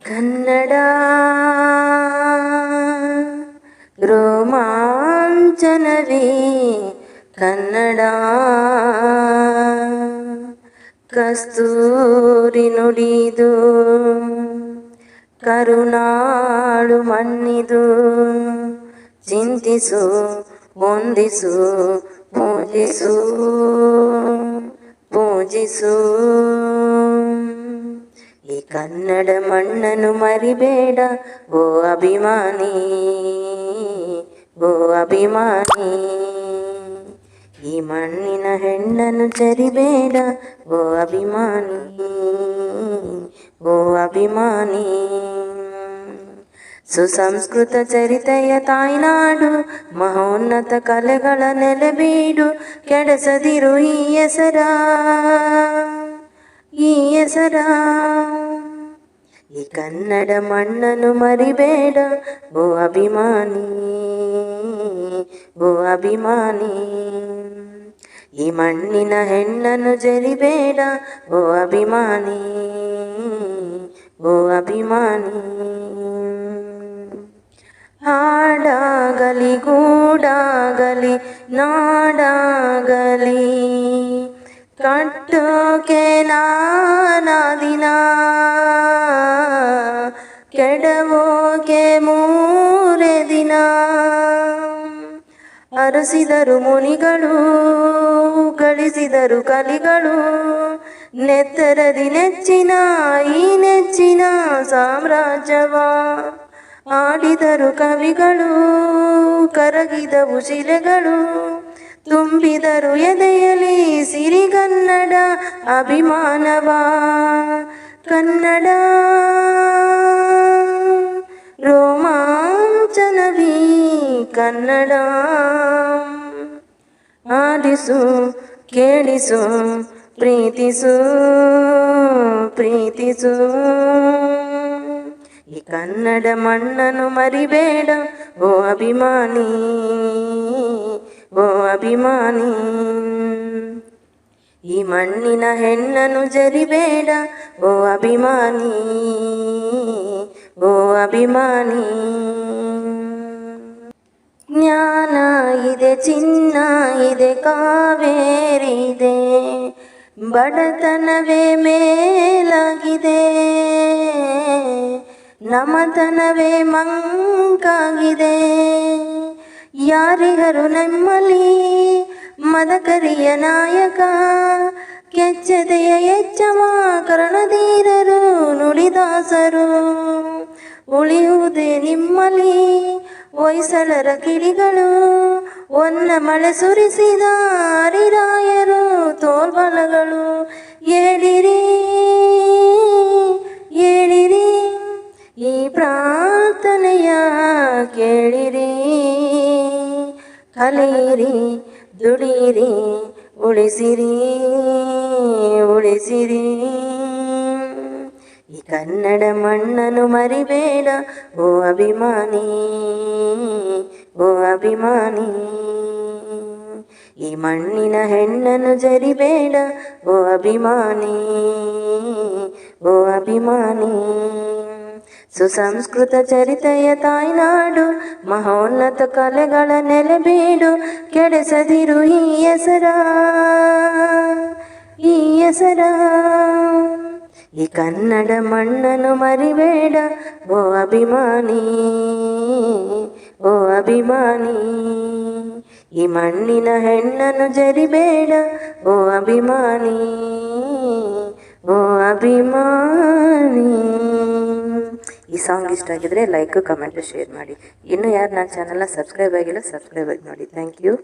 ಕನ್ನಡ ರೋಮಾಂಚನವೇ ಕನ್ನಡ ಕಸ್ತೂರಿ ನುಡಿದು ಕರುನಾಡು ಮಣ್ಣಿದು ಚಿಂತಿಸು ಹೊಂದಿಸು ಪೂಜಿಸು ಪೂಜಿಸು ಈ ಕನ್ನಡ ಮಣ್ಣನ್ನು ಮರಿಬೇಡ ಓ ಅಭಿಮಾನಿ ಓ ಅಭಿಮಾನಿ ಈ ಮಣ್ಣಿನ ಹೆಣ್ಣನ್ನು ಚರಿಬೇಡ ಓ ಅಭಿಮಾನಿ ಓ ಅಭಿಮಾನಿ ಸುಸಂಸ್ಕೃತ ಚರಿತೆಯ ತಾಯ್ನಾಡು ಮಹೋನ್ನತ ಕಲೆಗಳ ನೆಲೆಬೀಡು ಕೆಡಿಸದಿರು ಈ ಹೆಸರ ಈ ಹೆಸರ ಈ ಕನ್ನಡ ಮಣ್ಣನ್ನು ಮರಿಬೇಡ ಓ ಅಭಿಮಾನಿ ಓ ಅಭಿಮಾನಿ ಈ ಮಣ್ಣಿನ ಹೆಣ್ಣನ್ನು ಜರಿಬೇಡ ಓ ಅಭಿಮಾನಿ ಓ ಅಭಿಮಾನಿ ಹಾಡಾಗಲಿ ಗೂಡಾಗಲಿ ನಾಡಾಗಲಿ ಕಟ್ಟೋಕೆ ನಾನಾ ದಿನ ಕೆಡವೋಕೆ ಮೂರೇ ದಿನ ಅರಸಿದರು ಮುನಿಗಳು ಗಳಿಸಿದರು ಕಲಿಗಳು ನೆತ್ತರದಿ ನೆಚ್ಚಿನ ಈ ನೆಚ್ಚಿನ ಸಾಮ್ರಾಜ್ಯವ ಆಡಿದರು ಕವಿಗಳು ಕರಗಿದವು ಶಿಲೆಗಳು ತುಂಬಿದರು ಎದೆಯಲಿ ಸಿರಿಗನ್ನಡ ಅಭಿಮಾನವ ಕನ್ನಡ ರೋಮಾಂಚನವೀ ಕನ್ನಡ ಆಡಿಸು ಕೇಳಿಸು ಪ್ರೀತಿಸು ಪ್ರೀತಿಸು ಈ ಕನ್ನಡ ಮಣ್ಣನ್ನು ಮರಿಬೇಡ ಓ ಅಭಿಮಾನಿ ಓ ಅಭಿಮಾನಿ ಈ ಮಣ್ಣಿನ ಹೆಣ್ಣನ್ನು ಜರಿಬೇಡ ಓ ಅಭಿಮಾನಿ ಓ ಅಭಿಮಾನಿ ಜ್ಞಾನ ಇದೆ ಚಿನ್ನ ಇದೆ ಕಾವೇರಿ ಇದೆ ಬಡತನವೇ ಮೇಲಾಗಿದೆ ನಮತನವೇ ಮಂಕಾಗಿದೆ ಯಾರಿಗರು ನಮ್ಮಲ್ಲಿ ಮದಕರಿಯ ನಾಯಕ ಕೆಚ್ಚದೆಯ ಎಚ್ಚವ ಕರ್ಣಧೀರರು ನುಡಿದಾಸರು ಉಳಿಯುವುದೇ ನಿಮ್ಮಲ್ಲಿ ಹೊಯ್ಸಳರ ಕಿಡಿಗಳು ಒನ್ನ ಮಳೆ ಸುರಿಸಿದ ಹರಿರಾಯರು ತೋಲ್ಬಲಗಳು ಏಳಿರಿ ಏಳಿರಿ ಈ ಪ್ರಾರ್ಥನೆಯ ಕೇಳಿರಿ ಕಲಿಯಿರಿ ದುಡಿಯಿರಿ ಉಳಿಸಿರಿ ಉಳಿಸಿರಿ ಈ ಕನ್ನಡ ಮಣ್ಣನ್ನು ಮರಿಬೇಡ ಓ ಅಭಿಮಾನಿ ಓ ಅಭಿಮಾನಿ ಈ ಮಣ್ಣಿನ ಹೆಣ್ಣನ್ನು ಜರಿಬೇಡ ಓ ಅಭಿಮಾನಿ ಓ ಅಭಿಮಾನಿ ಸುಸಂಸ್ಕೃತ ಚರಿತೆಯ ತಾಯ್ನಾಡು ಮಹೋನ್ನತ ಕಲೆಗಳ ನೆಲೆಬೀಡು ಕೆಡಿಸದಿರು ಈ ಹೆಸರ ಈ ಹೆಸರ ಈ ಕನ್ನಡ ಮಣ್ಣನ್ನು ಮರಿಬೇಡ ಓ ಅಭಿಮಾನಿ ಓ ಅಭಿಮಾನಿ ಈ ಮಣ್ಣಿನ ಹೆಣ್ಣನ್ನು ಜರಿಬೇಡ ಓ ಅಭಿಮಾನಿ ಓ ಅಭಿಮಾನಿ ಈ ಸಾಂಗ್ ಇಷ್ಟ ಆಗಿದ್ರೆ ಲೈಕ್ ಕಮೆಂಟ್ ಶೇರ್ ಮಾಡಿ. ಇನ್ನೂ ಯಾರು ನನ್ನ ಚಾನಲ್ನ ಸಬ್ಸ್ಕ್ರೈಬ್ ಆಗಿಲ್ಲ ಸಬ್ಸ್ಕ್ರೈಬ್ ಆಗಿ ನೋಡಿ. Thank you.